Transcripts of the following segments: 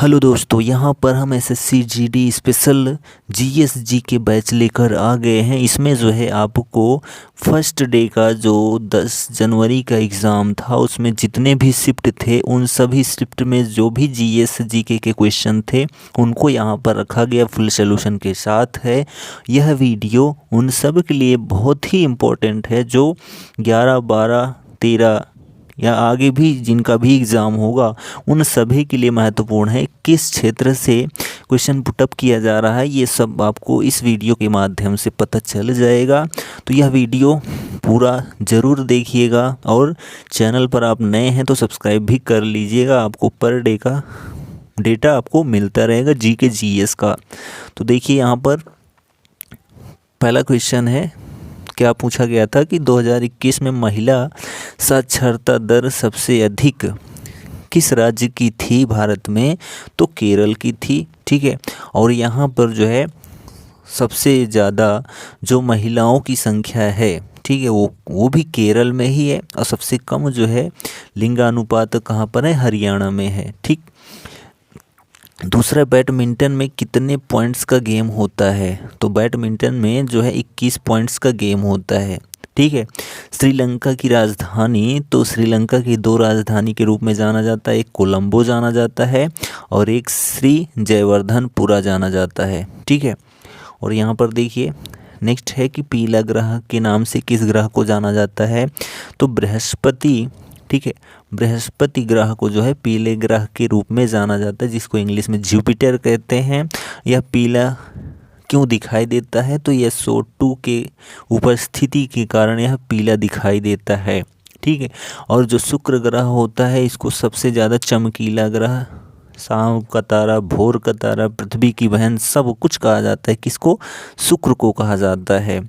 Hello दोस्तों, यहाँ पर हम एसएससी जीडी स्पेशल जीएसजी के बैच लेकर आ गए हैं। इसमें जो है आपको फर्स्ट डे का जो 10 जनवरी का एग्ज़ाम था उसमें जितने भी शिफ्ट थे उन सभी शिफ्ट में जो भी जीएसजी के क्वेश्चन थे उनको यहाँ पर रखा गया, फुल सोल्यूशन के साथ है। यह वीडियो उन सब के लिए बहुत ही इम्पोर्टेंट है जो 11, 12, 13 या आगे भी जिनका भी एग्ज़ाम होगा उन सभी के लिए महत्वपूर्ण है। किस क्षेत्र से क्वेश्चन पुटअप किया जा रहा है ये सब आपको इस वीडियो के माध्यम से पता चल जाएगा। तो यह वीडियो पूरा ज़रूर देखिएगा और चैनल पर आप नए हैं तो सब्सक्राइब भी कर लीजिएगा। आपको पर डे का डेटा आपको मिलता रहेगा जीके जीएस का। तो देखिए यहाँ पर पहला क्वेश्चन है, क्या पूछा गया था कि 2021 में महिला साक्षरता दर सबसे अधिक किस राज्य की थी भारत में? तो केरल की थी। ठीक है, और यहाँ पर जो है सबसे ज़्यादा जो महिलाओं की संख्या है, ठीक है, वो भी केरल में ही है। और सबसे कम जो है लिंगानुपात कहाँ पर है? हरियाणा में है। ठीक, दूसरा, बैडमिंटन में कितने पॉइंट्स का गेम होता है? तो बैडमिंटन में जो है 21 पॉइंट्स का गेम होता है। ठीक है, श्रीलंका की राजधानी, तो श्रीलंका की 2 राजधानी के रूप में जाना जाता है, एक कोलंबो जाना जाता है और एक श्री जयवर्धनपुरा जाना जाता है। ठीक है, और यहाँ पर देखिए नेक्स्ट है कि पीला ग्रह के नाम से किस ग्रह को जाना जाता है? तो बृहस्पति। ठीक है, बृहस्पति ग्रह को जो है पीले ग्रह के रूप में जाना जाता है, जिसको इंग्लिश में जुपिटर कहते हैं। यह पीला क्यों दिखाई देता है? तो यह SO2 के उपस्थिति के कारण यह पीला दिखाई देता है। ठीक है, और जो शुक्र ग्रह होता है इसको सबसे ज़्यादा चमकीला ग्रह, शाम का तारा, भोर का तारा, पृथ्वी की बहन, सब कुछ कहा जाता है। किसको? शुक्र को कहा जाता है।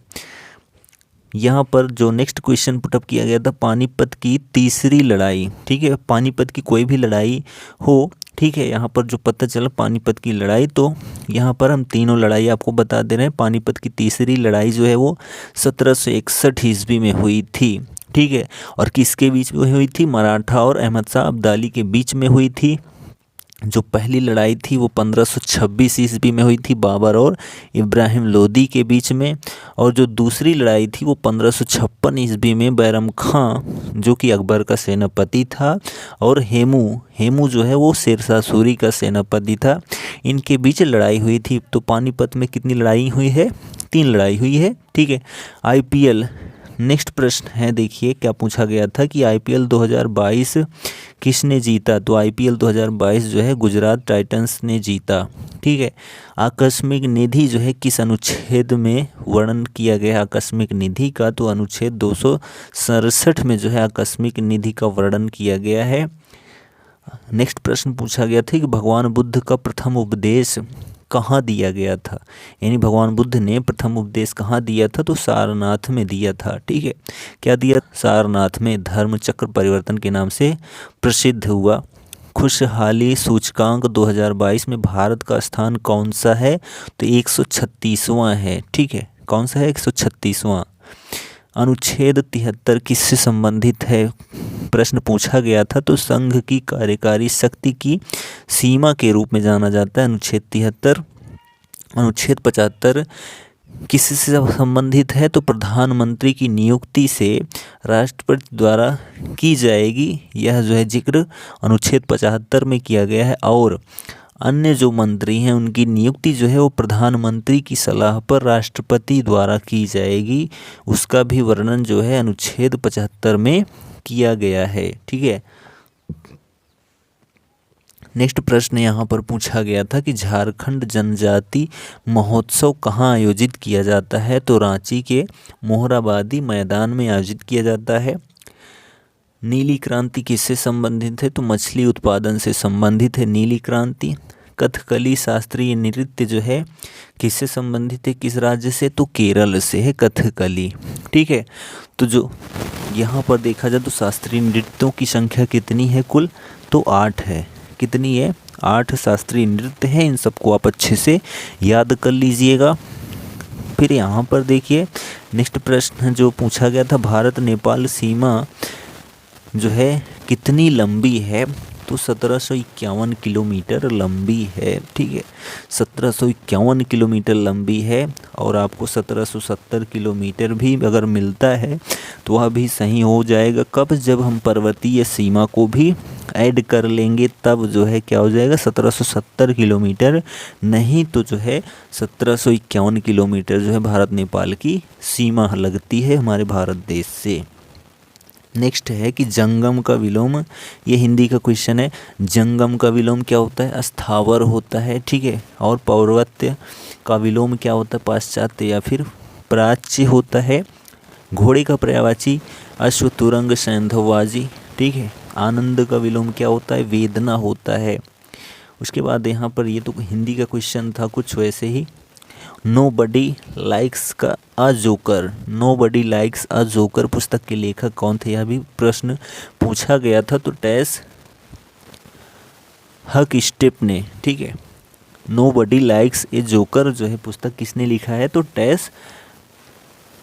यहाँ पर जो नेक्स्ट क्वेश्चन पुटअप किया गया था, पानीपत की तीसरी लड़ाई। ठीक है, पानीपत की कोई भी लड़ाई हो, ठीक है, यहाँ पर जो पता चला पानीपत की लड़ाई, तो यहाँ पर हम तीनों लड़ाई आपको बता दे रहे हैं। पानीपत की तीसरी लड़ाई जो है वो 1761 ईस्वी में हुई थी। ठीक है, और किसके बीच में हुई थी? मराठा और अहमद शाह अब्दाली के बीच में हुई थी। जो पहली लड़ाई थी वो 1526 ईस्वी में हुई थी, बाबर और इब्राहिम लोदी के बीच में। और जो दूसरी लड़ाई थी वो 1556 ईस्वी में बैरम खां, जो कि अकबर का सेनापति था, और हेमू जो है वो शेरशाह सूरी का सेनापति था, इनके बीच लड़ाई हुई थी। तो पानीपत में कितनी लड़ाई हुई है? 3 लड़ाई हुई है। ठीक है, आईपीएल, नेक्स्ट प्रश्न है, देखिए क्या पूछा गया था कि आईपीएल 2022 किसने जीता? तो आईपीएल 2022 जो है गुजरात टाइटंस ने जीता। ठीक है, आकस्मिक निधि जो है किस अनुच्छेद में वर्णन किया गया है आकस्मिक निधि का? तो अनुच्छेद 267 में जो है आकस्मिक निधि का वर्णन किया गया है। नेक्स्ट प्रश्न पूछा गया था कि भगवान बुद्ध का प्रथम उपदेश कहाँ दिया गया था? यानी भगवान बुद्ध ने प्रथम उपदेश कहाँ दिया था? तो सारनाथ में दिया था। ठीक है, क्या दिया? सारनाथ में। धर्म चक्र परिवर्तन के नाम से प्रसिद्ध हुआ। खुशहाली सूचकांक 2022 में भारत का स्थान कौन सा है? तो 136वां है। ठीक है, कौन सा है? 136वां। अनुच्छेद 73 किससे संबंधित है? प्रश्न पूछा गया था, तो संघ की कार्यकारी शक्ति की सीमा के रूप में जाना जाता है अनुच्छेद 73। अनुच्छेद 75 किससे संबंधित है? तो प्रधानमंत्री की नियुक्ति से राष्ट्रपति द्वारा की जाएगी, यह जो है जिक्र अनुच्छेद 75 में किया गया है। और अन्य जो मंत्री हैं उनकी नियुक्ति जो है वो प्रधानमंत्री की सलाह पर राष्ट्रपति द्वारा की जाएगी, उसका भी वर्णन जो है अनुच्छेद 75 में किया गया है। ठीक है, नेक्स्ट प्रश्न यहाँ पर पूछा गया था कि झारखंड जनजाति महोत्सव कहाँ आयोजित किया जाता है? तो रांची के मोहराबादी मैदान में आयोजित किया जाता है। नीली क्रांति किससे संबंधित है? तो मछली उत्पादन से संबंधित है नीली क्रांति। कथकली शास्त्रीय नृत्य जो है किससे संबंधित है? किस राज्य से? तो केरल से है कथकली। ठीक है, तो जो यहाँ पर देखा जाए तो शास्त्रीय नृत्यों की संख्या कितनी है कुल? तो 8 है। कितनी है? 8 शास्त्रीय नृत्य हैं। इन सबको आप अच्छे से याद कर लीजिएगा। फिर यहाँ पर देखिए नेक्स्ट प्रश्न जो पूछा गया था, भारत नेपाल सीमा जो है कितनी लंबी है? तो 1751 किलोमीटर लंबी है। ठीक है, 1751 किलोमीटर लंबी है। और आपको 1770 किलोमीटर भी अगर मिलता है तो वह भी सही हो जाएगा। कब? जब हम पर्वतीय सीमा को भी ऐड कर लेंगे तब जो है क्या हो जाएगा, 1770 किलोमीटर। नहीं तो जो है 1751 किलोमीटर जो है भारत नेपाल की सीमा लगती है हमारे भारत देश से। नेक्स्ट है कि जंगम का विलोम, ये हिंदी का क्वेश्चन है। जंगम का विलोम क्या होता है? स्थावर होता है। ठीक है, और पौर्वत्य का विलोम क्या होता है? पाश्चात्य या फिर प्राच्य होता है। घोड़े का पर्यायवाची अश्व, तुरंग, सैंधववाजी। ठीक है, आनंद का विलोम क्या होता है? वेदना होता है। उसके बाद यहाँ पर ये तो हिंदी का क्वेश्चन था कुछ वैसे ही। नोबडी लाइक्स का a joker, nobody likes a joker पुस्तक के लेखक कौन थे? यह भी प्रश्न पूछा गया था। तो टेस हक स्टेप ने। ठीक है, नोबडी लाइक्स ए जोकर जो है पुस्तक किसने लिखा है? तो टेस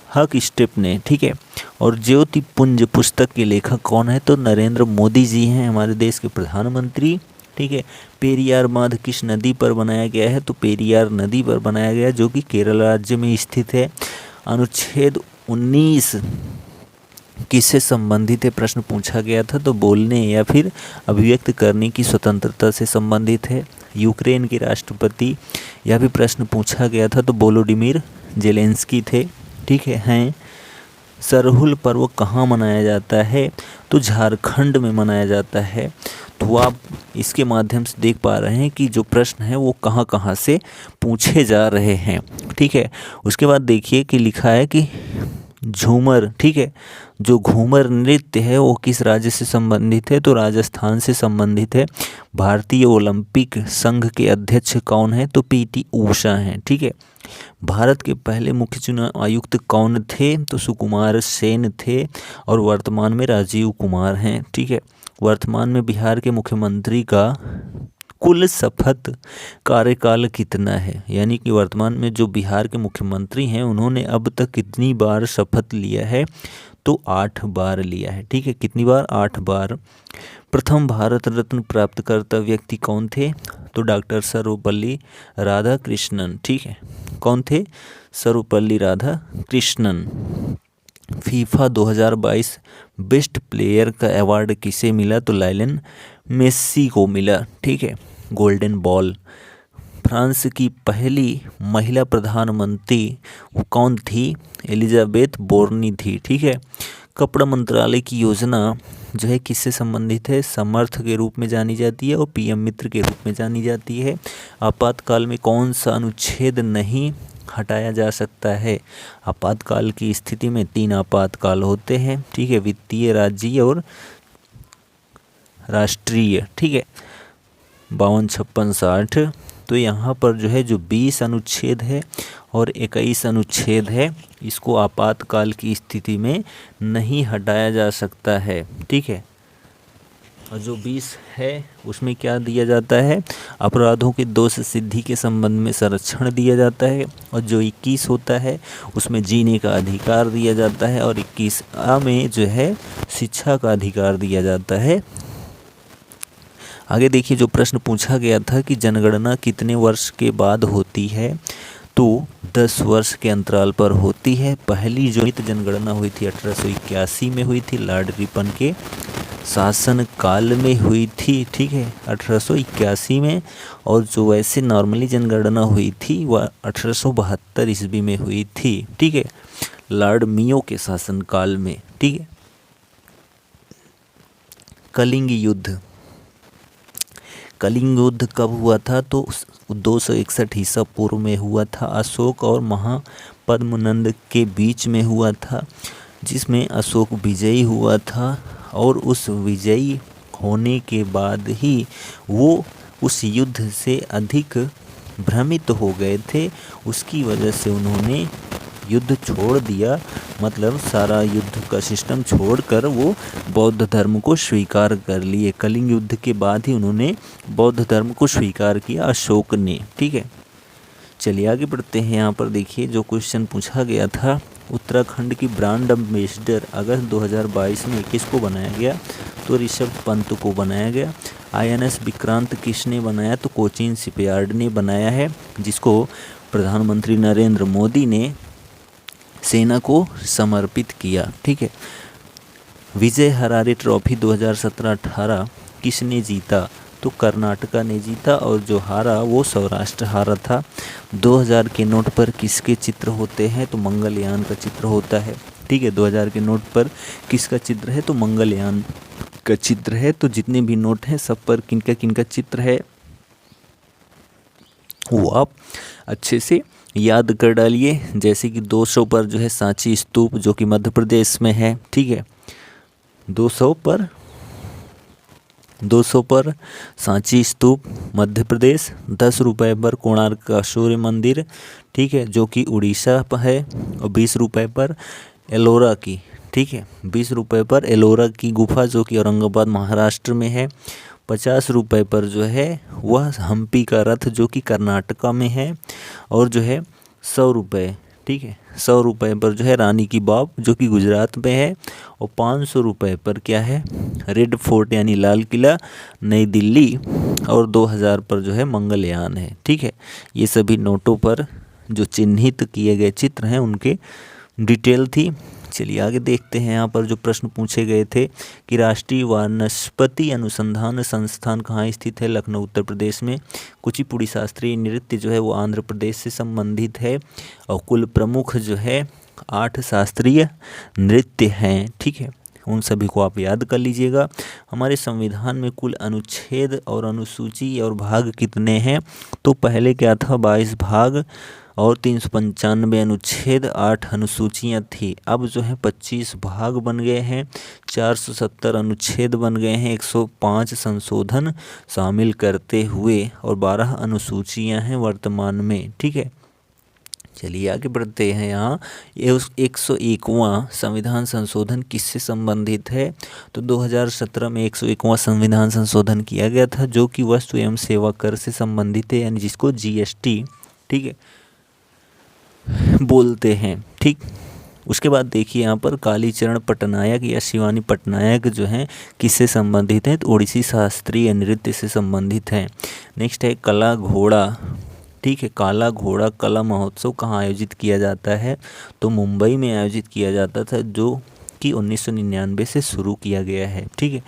हक स्टेप ने। ठीक है, और ज्योतिपुंज पुस्तक के लेखक कौन है? तो नरेंद्र मोदी जी हैं, हमारे देश के प्रधानमंत्री। ठीक है, पेरियार बांध किस नदी पर बनाया गया है? तो पेरियार नदी पर बनाया गया है, जो कि केरल राज्य में स्थित है। अनुच्छेद 19 किससे संबंधित है? प्रश्न पूछा गया था। तो बोलने या फिर अभिव्यक्त करने की स्वतंत्रता से संबंधित है। यूक्रेन के राष्ट्रपति, यह भी प्रश्न पूछा गया था। तो वोलोडिमिर जेलेंस्की थे। ठीक है, हैं। सरहुल पर्व कहाँ मनाया जाता है? तो झारखंड में मनाया जाता है। तो आप इसके माध्यम से देख पा रहे हैं कि जो प्रश्न है वो कहाँ कहाँ से पूछे जा रहे हैं। ठीक है, उसके बाद देखिए कि लिखा है कि झूमर। ठीक है, जो घूमर नृत्य है वो किस राज्य से संबंधित है? तो राजस्थान से संबंधित है। भारतीय ओलंपिक संघ के अध्यक्ष कौन है? तो पीटी ऊषा हैं। ठीक है, भारत के पहले मुख्य चुनाव आयुक्त कौन थे? तो सुकुमार सेन थे, और वर्तमान में राजीव कुमार हैं। ठीक है, वर्तमान में बिहार के मुख्यमंत्री का कुल शपथ कार्यकाल कितना है? यानी कि वर्तमान में जो बिहार के मुख्यमंत्री हैं उन्होंने अब तक कितनी बार शपथ लिया है? तो 8 बार लिया है। ठीक है, कितनी बार? 8 बार। प्रथम भारत रत्न प्राप्तकर्ता व्यक्ति कौन थे? तो डॉक्टर सर्वपल्ली राधाकृष्णन। ठीक है, कौन थे? Sarvepalli Radhakrishnan. FIFA 2022 best player का अवार्ड किसे मिला? तो लायलन मेस्सी को मिला। ठीक है, गोल्डन बॉल। फ्रांस की पहली महिला प्रधानमंत्री वो कौन थी? एलिजाबेथ बोर्नी थी। ठीक है, कपड़ा मंत्रालय की योजना जो है किससे संबंधित है? समर्थ के रूप में जानी जाती है और पीएम मित्र के रूप में जानी जाती है। आपातकाल में कौन सा अनुच्छेद नहीं हटाया जा सकता है? आपातकाल की स्थिति में 3 आपातकाल होते हैं। ठीक है, वित्तीय, राज्यीय और राष्ट्रीय। ठीक है, 52, 56, 60। तो यहाँ पर जो है जो 20 अनुच्छेद है और 21 अनुच्छेद है, इसको आपातकाल की स्थिति में नहीं हटाया जा सकता है। ठीक है, और जो 20 है उसमें क्या दिया जाता है? अपराधों के दोष सिद्धि के संबंध में संरक्षण दिया जाता है। और जो 21 होता है उसमें जीने का अधिकार दिया जाता है। और 21A में जो है शिक्षा का अधिकार दिया जाता है। आगे देखिए, जो प्रश्न पूछा गया था कि जनगणना कितने वर्ष के बाद होती है? तो 10 वर्ष के अंतराल पर होती है। पहली जो जनगणना हुई थी 1881 में हुई थी, लॉर्ड रिपन के शासन काल में हुई थी। ठीक है, 1881 में। और जो वैसे नॉर्मली जनगणना हुई थी वह 1872 ईस्वी में हुई थी। ठीक है, लॉर्ड मियो के शासन काल में। ठीक है, कलिंग युद्ध। कलिंग युद्ध कब हुआ था? तो 261 ईसा पूर्व में हुआ था। अशोक और महापद्मनंद के बीच में हुआ था, जिसमें अशोक विजयी हुआ था। और उस विजयी होने के बाद ही वो उस युद्ध से अधिक भ्रमित हो गए थे। उसकी वजह से उन्होंने युद्ध छोड़ दिया, मतलब सारा युद्ध का सिस्टम छोड़कर वो बौद्ध धर्म को स्वीकार कर लिए। कलिंग युद्ध के बाद ही उन्होंने बौद्ध धर्म को स्वीकार किया अशोक ने। ठीक है, चलिए आगे बढ़ते हैं। यहाँ पर देखिए जो क्वेश्चन पूछा गया था उत्तराखंड की ब्रांड एम्बेसडर अगस्त 2022 में किसको बनाया गया? तो ऋषभ पंत को बनाया गया। INS विक्रांत किसने बनाया? तो कोचीन शिपयार्ड ने बनाया है, जिसको प्रधानमंत्री नरेंद्र मोदी ने सेना को समर्पित किया। ठीक है। विजय हरारे ट्रॉफी 2017-18 किसने जीता? तो कर्नाटका ने जीता, और जो हारा वो सौराष्ट्र हारा था। 2000 के नोट पर किसके चित्र होते हैं? तो मंगलयान का चित्र होता है। ठीक है, 2000 के नोट पर किसका चित्र है? तो मंगलयान का चित्र है। तो जितने भी नोट हैं सब पर किनका किनका चित्र है वो आप अच्छे से याद कर डालिए। जैसे कि 200 पर जो है सांची स्तूप, जो कि मध्य प्रदेश में है। ठीक है, 200 पर सांची स्तूप मध्य प्रदेश। 10 रुपये पर कोणार्क का सूर्य मंदिर, ठीक है, जो कि उड़ीसा पर है। और 20 रुपये पर एलोरा की, ठीक है, 20 रुपये पर एलोरा की गुफा, जो कि औरंगाबाद महाराष्ट्र में है। 50 रुपये पर जो है वह हम्पी का रथ, जो कि कर्नाटका में है। और जो है 100 रुपये, ठीक है, 100 रुपये पर जो है रानी की बाव, जो कि गुजरात में है। और 500 रुपये पर क्या है? रेड फोर्ट यानी लाल किला, नई दिल्ली। और 2000 पर जो है मंगलयान है। ठीक है, ये सभी नोटों पर जो चिन्हित किए गए चित्र हैं उनके डिटेल थी। चलिए आगे देखते हैं। यहाँ पर जो प्रश्न पूछे गए थे कि राष्ट्रीय वानस्पति अनुसंधान संस्थान कहाँ स्थित है? लखनऊ उत्तर प्रदेश में। कुचिपुड़ी शास्त्रीय नृत्य जो है वो आंध्र प्रदेश से संबंधित है। और कुल प्रमुख जो है 8 शास्त्रीय नृत्य हैं। ठीक है, उन सभी को आप याद कर लीजिएगा। हमारे संविधान में कुल अनुच्छेद और अनुसूची और भाग कितने हैं? तो पहले क्या था? 22 भाग और 395 अनुच्छेद, 8 अनुसूचियाँ थी। अब जो है 25 भाग बन गए हैं, 470 अनुच्छेद बन गए हैं, 105 संशोधन शामिल करते हुए, और 12 अनुसूचियाँ हैं वर्तमान में। ठीक है, चलिए आगे बढ़ते हैं। यहाँ 101वां संविधान संशोधन किससे संबंधित है? तो 2017 में 101वां संविधान संशोधन किया गया था, जो कि वस्तु एवं सेवा कर से संबंधित है, यानी जिसको GST, ठीक है, बोलते हैं। ठीक, उसके बाद देखिए यहाँ पर कालीचरण पटनायक या शिवानी पटनायक जो हैं किससे संबंधित हैं? तो ओडिसी शास्त्रीय नृत्य से संबंधित हैं। नेक्स्ट है कला घोड़ा, ठीक है, काला घोड़ा कला महोत्सव कहाँ आयोजित किया जाता है? तो मुंबई में आयोजित किया जाता था, जो कि 1999 से शुरू किया गया है। ठीक है,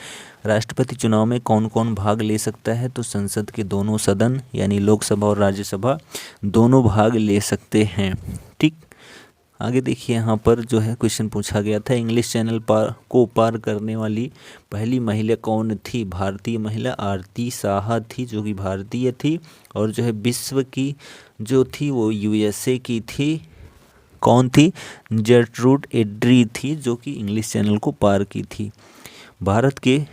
राष्ट्रपति चुनाव में कौन कौन भाग ले सकता है? तो संसद के दोनों सदन यानी लोकसभा और राज्यसभा दोनों भाग ले सकते हैं। ठीक, आगे देखिए यहाँ पर जो है क्वेश्चन पूछा गया था, इंग्लिश चैनल को पार करने वाली पहली महिला कौन थी? भारतीय महिला आरती साहा थी, जो कि भारतीय थी। और जो है विश्व की जो थी वो USA की थी। कौन थी? जर्ट्रूड एड्री थी, जो कि इंग्लिश चैनल को पार की थी। भारत के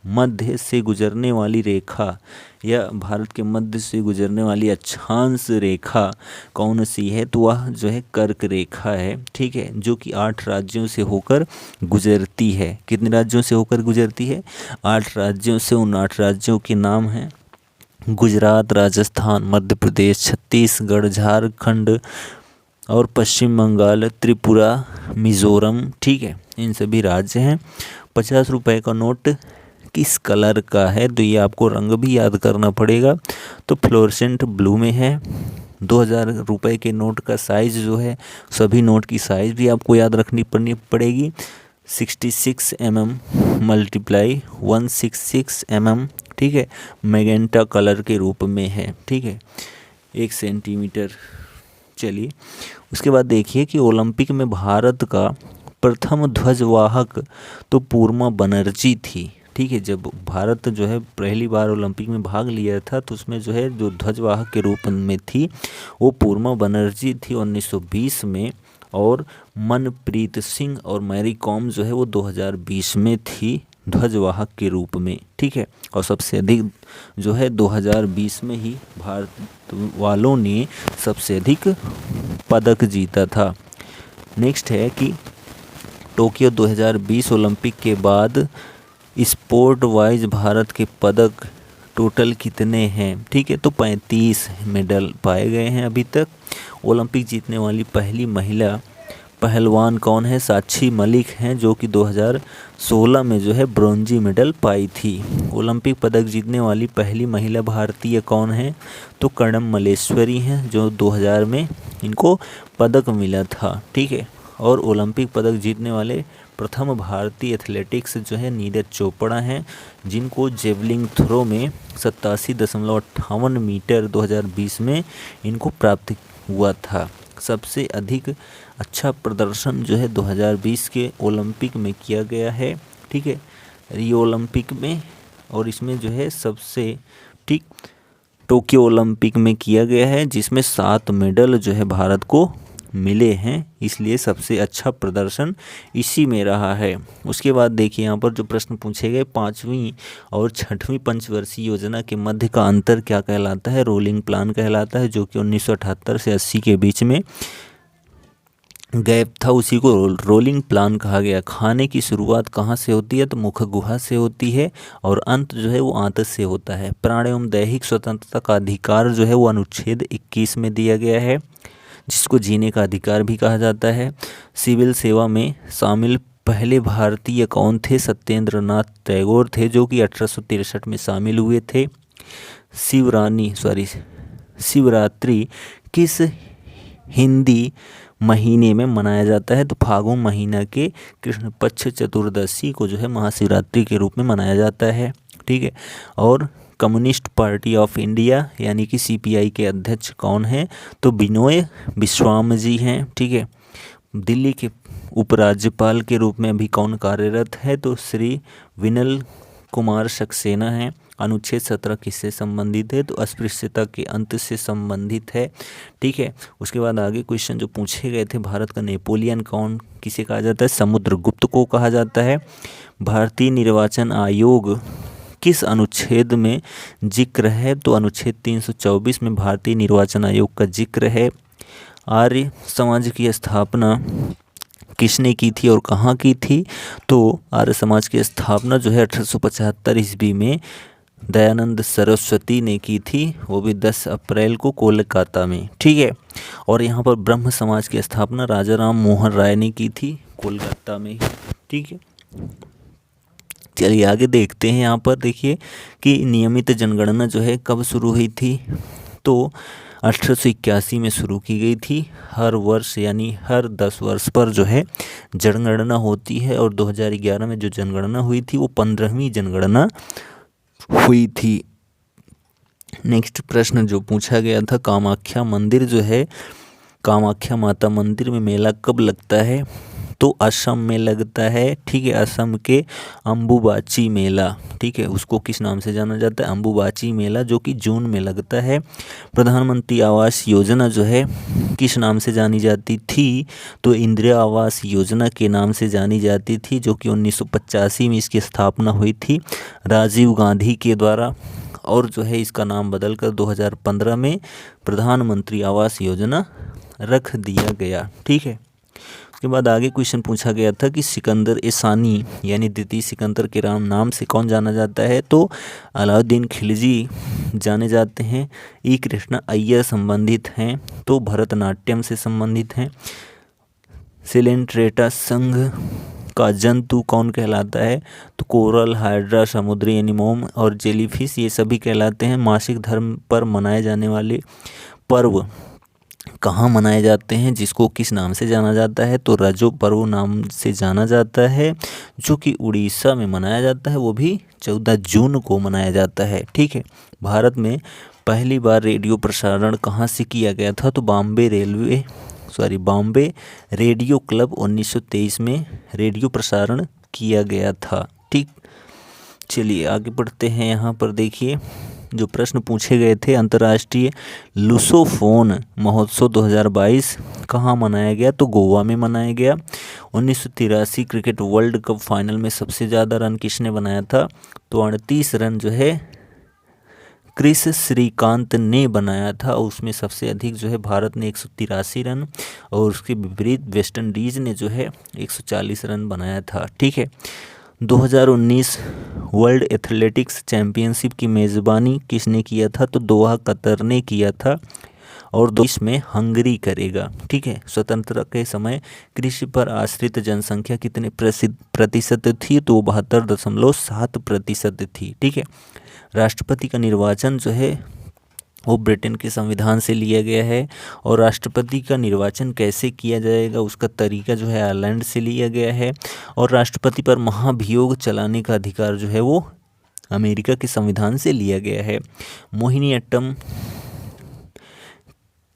मध्य से गुजरने वाली रेखा या भारत के मध्य से गुजरने वाली अक्षांश रेखा कौन सी है? तो वह जो है कर्क रेखा है। ठीक है, जो कि 8 राज्यों से होकर गुजरती है। कितने राज्यों से होकर गुजरती है? 8 राज्यों से। उन 8 राज्यों के नाम हैं गुजरात, राजस्थान, मध्य प्रदेश, छत्तीसगढ़, झारखंड और पश्चिम बंगाल, त्रिपुरा, मिज़ोरम। ठीक है, इन सभी राज्य हैं। 50 रुपये का नोट किस कलर का है? तो ये आपको रंग भी याद करना पड़ेगा। तो फ्लोरेसेंट ब्लू में है। 2000 रुपये के नोट का साइज़ जो है, सभी नोट की साइज़ भी आपको याद रखनी पड़ेगी। 66 mm × 166 mm, ठीक है, मैजेंटा कलर के रूप में है। ठीक है, 1 सेंटीमीटर। चलिए उसके बाद देखिए कि ओलंपिक में भारत का प्रथम ध्वजवाहक तो पूर्मा बनर्जी थी। ठीक है, जब भारत जो है पहली बार ओलंपिक में भाग लिया था तो उसमें जो है जो ध्वजवाहक के रूप में थी वो पूर्मा बनर्जी थी 1920 में। और मनप्रीत सिंह और मैरी कॉम जो है वो 2020 में थी ध्वजवाहक के रूप में। ठीक है, और सबसे अधिक जो है 2020 में ही भारत वालों ने सबसे अधिक पदक जीता था। नेक्स्ट है कि टोक्यो 2020 ओलंपिक के बाद स्पोर्ट वाइज भारत के पदक टोटल कितने हैं? ठीक है, तो 35 मेडल पाए गए हैं अभी तक। ओलंपिक जीतने वाली पहली महिला पहलवान कौन है? साक्षी मलिक हैं, जो कि 2016 में जो है ब्रोंजी मेडल पाई थी। ओलंपिक पदक जीतने वाली पहली महिला भारतीय कौन है? तो कर्णम मल्लेश्वरी हैं, जो 2000 में इनको पदक मिला था। ठीक है। और ओलंपिक पदक जीतने वाले प्रथम भारतीय एथलेटिक्स जो है नीरज चोपड़ा हैं, जिनको जेवलिंग थ्रो में 87.58 मीटर 2020 में इनको प्राप्त हुआ था। सबसे अधिक अच्छा प्रदर्शन जो है 2020 के ओलंपिक में किया गया है। ठीक है, रियो ओलंपिक में, और इसमें जो है सबसे ठीक टोक्यो ओलंपिक में किया गया है, जिसमें 7 मेडल जो है भारत को मिले हैं, इसलिए सबसे अच्छा प्रदर्शन इसी में रहा है। उसके बाद देखिए यहाँ पर जो प्रश्न पूछे गए, 5वीं और 6वीं पंचवर्षीय योजना के मध्य का अंतर क्या कहलाता है? रोलिंग प्लान कहलाता है, जो कि 1978 से 80 के बीच में गैप था, उसी को रोलिंग प्लान कहा गया। खाने की शुरुआत कहाँ से होती है? तो मुख गुहा से होती है, और अंत जो है वो आंत से होता है। प्राण एवं दैहिक स्वतंत्रता का अधिकार जो है वो अनुच्छेद 21 में दिया गया है, जिसको जीने का अधिकार भी कहा जाता है। सिविल सेवा में शामिल पहले भारतीय कौन थे? सत्येंद्र नाथ टैगोर थे, जो कि 1863 में शामिल हुए थे। शिवरात्रि किस हिंदी महीने में मनाया जाता है? तो फागुन महीना के कृष्ण पक्ष चतुर्दशी को जो है महाशिवरात्रि के रूप में मनाया जाता है। ठीक है। और कम्युनिस्ट पार्टी ऑफ इंडिया यानी कि सीपीआई के अध्यक्ष कौन हैं? तो बिनोय विश्वाम जी हैं। ठीक है। दिल्ली के उपराज्यपाल के रूप में अभी कौन कार्यरत है? तो श्री विनल कुमार सक्सेना हैं। अनुच्छेद 17 किससे संबंधित है? तो अस्पृश्यता के अंत से संबंधित है। ठीक है। उसके बाद आगे क्वेश्चन जो पूछे गए थे, भारत का नेपोलियन कौन किसे कहा जाता है? समुद्रगुप्त को कहा जाता है। भारतीय निर्वाचन आयोग किस अनुच्छेद में जिक्र है? तो अनुच्छेद 324 में भारतीय निर्वाचन आयोग का जिक्र है। आर्य समाज की स्थापना किसने की थी और कहाँ की थी? तो आर्य समाज की स्थापना जो है 1875 ईस्वी में दयानंद सरस्वती ने की थी, वो भी 10 अप्रैल को कोलकाता में। ठीक है। और यहाँ पर ब्रह्म समाज की स्थापना राजा राम मोहन राय ने की थी, कोलकाता में। ठीक है। चलिए आगे देखते हैं। यहाँ पर देखिए कि नियमित जनगणना जो है कब शुरू हुई थी? तो 1881 में शुरू की गई थी। हर वर्ष यानी हर 10 वर्ष पर जो है जनगणना होती है, और 2011 में जो जनगणना हुई थी वो 15वीं जनगणना हुई थी। नेक्स्ट प्रश्न जो पूछा गया था, कामाख्या मंदिर जो है, कामाख्या माता मंदिर में मेला कब लगता है? तो असम में लगता है। ठीक है। असम के अम्बुबाची मेला, ठीक है, उसको किस नाम से जाना जाता है? अम्बुबाची मेला, जो कि जून में लगता है। प्रधानमंत्री आवास योजना जो है किस नाम से जानी जाती थी? तो इंदिरा आवास योजना के नाम से जानी जाती थी, जो कि 1985 में इसकी स्थापना हुई थी राजीव गांधी के द्वारा, और जो है इसका नाम बदलकर 2015 में प्रधानमंत्री आवास योजना रख दिया गया। ठीक है। उसके बाद आगे क्वेश्चन पूछा गया था कि सिकंदर ईसानी यानी द्वितीय सिकंदर के नाम से कौन जाना जाता है? तो अलाउद्दीन खिलजी जाने जाते हैं। ई कृष्णा अय्यर संबंधित हैं, तो भरतनाट्यम से संबंधित हैं। सिलेंट्रेटा संघ का जंतु कौन कहलाता है? तो कोरल, हाइड्रा, समुद्री एनीमोम और जेलीफिश, ये सभी कहलाते हैं। मासिक धर्म पर मनाए जाने वाले पर्व कहाँ मनाए जाते हैं, जिसको किस नाम से जाना जाता है? तो रजो पर्व नाम से जाना जाता है, जो कि उड़ीसा में मनाया जाता है, वो भी 14 जून को मनाया जाता है। ठीक है। भारत में पहली बार रेडियो प्रसारण कहाँ से किया गया था? तो बॉम्बे रेडियो क्लब 1923 में रेडियो प्रसारण किया गया था। ठीक। चलिए आगे बढ़ते हैं। यहाँ पर देखिए जो प्रश्न पूछे गए थे, अंतर्राष्ट्रीय लुसोफोन महोत्सव 2022 कहाँ मनाया गया? तो गोवा में मनाया गया। 1983 क्रिकेट वर्ल्ड कप फाइनल में सबसे ज़्यादा रन किसने बनाया था? तो 38 रन जो है क्रिस श्रीकांत ने बनाया था, और उसमें सबसे अधिक जो है भारत ने 183 रन, और उसके विपरीत वेस्ट इंडीज़ ने जो है 140 रन बनाया था। ठीक है। 2019 वर्ल्ड एथलेटिक्स चैम्पियनशिप की मेज़बानी किसने किया था? तो दोहा कतर ने किया था, और देश में हंगरी करेगा। ठीक है, स्वतंत्रता के समय कृषि पर आश्रित जनसंख्या कितने प्रतिशत थी, तो 72.7% थी। ठीक है, राष्ट्रपति का निर्वाचन जो है वो ब्रिटेन के संविधान से लिया गया है, और राष्ट्रपति का निर्वाचन कैसे किया जाएगा उसका तरीका जो है आयरलैंड से लिया गया है, और राष्ट्रपति पर महाभियोग चलाने का अधिकार जो है वो अमेरिका के संविधान से लिया गया है। मोहिनीअट्टम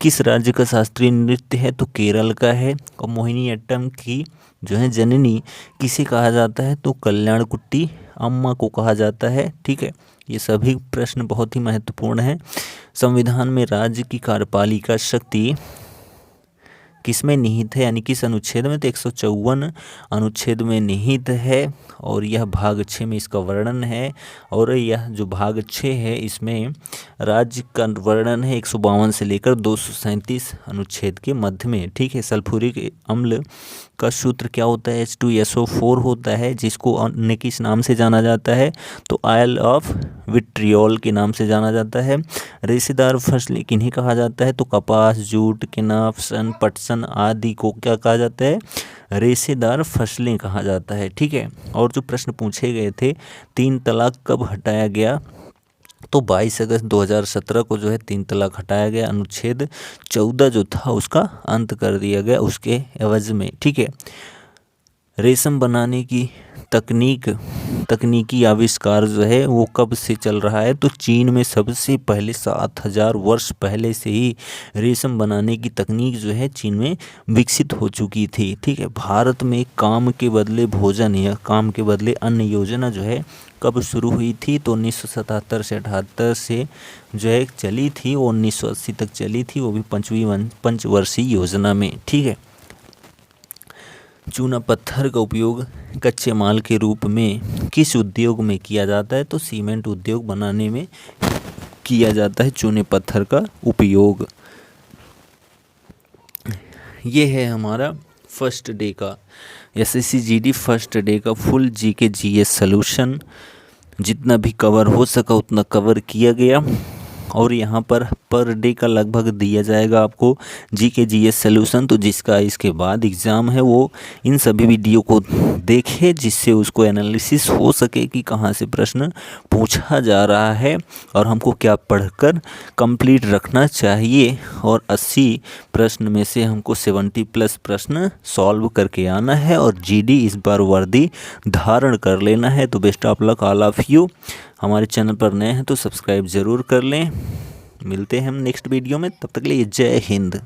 किस राज्य का शास्त्रीय नृत्य है, तो केरल का है। और मोहिनीअट्टम की जो है जननी किसे कहा जाता है, तो कल्याणकुट्टी अम्मा को कहा जाता है। ठीक है, ये सभी प्रश्न बहुत ही महत्वपूर्ण हैं। संविधान में राज्य की कार्यपालिका शक्ति किसमें निहित है, यानी किस अनुच्छेद में, तो 154 अनुच्छेद में निहित है, और यह भाग 6 में इसका वर्णन है। और यह जो भाग 6 है इसमें राज्य का वर्णन है 152 से लेकर 237 अनुच्छेद के मध्य में। ठीक है, सल्फ्यूरिक अम्ल का सूत्र क्या होता है, H2SO4 होता है, जिसको अन्य किस नाम से जाना जाता है, तो आयल ऑफ विट्रियोल के नाम से जाना जाता है। रेशेदार फसलें किन्हें कहा जाता है, तो कपास, जूट, केनाफ, सन, पटसन आदि को क्या कहा जाता है, रेशेदार फसलें कहा जाता है। ठीक है, और जो प्रश्न पूछे गए थे 3 तलाक कब हटाया गया, तो 22 अगस्त 2017 को जो है 3 तलाक हटाया गया। अनुच्छेद 14 जो था उसका अंत कर दिया गया उसके एवज में। ठीक है, रेशम बनाने की तकनीकी आविष्कार जो है वो कब से चल रहा है, तो चीन में सबसे पहले 7000 वर्ष पहले से ही रेशम बनाने की तकनीक जो है चीन में विकसित हो चुकी थी। ठीक है, भारत में काम के बदले भोजन या काम के बदले अन्न योजना जो है कब शुरू हुई थी, तो 1977 से 78 से जो है चली थी, वो 1980 तक चली थी, वो भी पंचवर्षीय योजना में। ठीक है, चूना पत्थर का उपयोग कच्चे माल के रूप में किस उद्योग में किया जाता है, तो सीमेंट उद्योग बनाने में किया जाता है चूने पत्थर का उपयोग। ये है हमारा फर्स्ट डे का SSC GD फर्स्ट डे का फुल GK GS सॉल्यूशन। जितना भी कवर हो सका उतना कवर किया गया, और यहाँ पर डे का लगभग दिया जाएगा आपको GK GS सॉल्यूशन। तो जिसका इसके बाद एग्ज़ाम है वो इन सभी वीडियो को देखे, जिससे उसको एनालिसिस हो सके कि कहाँ से प्रश्न पूछा जा रहा है और हमको क्या पढ़कर कंप्लीट रखना चाहिए। और 80 प्रश्न में से हमको 70+ प्रश्न सॉल्व करके आना है, और GD इस बार वर्दी धारण कर लेना है। तो best of luck all of you. हमारे चैनल पर नए हैं तो सब्सक्राइब ज़रूर कर लें। मिलते हैं हम नेक्स्ट वीडियो में, तब तक के लिए जय हिंद।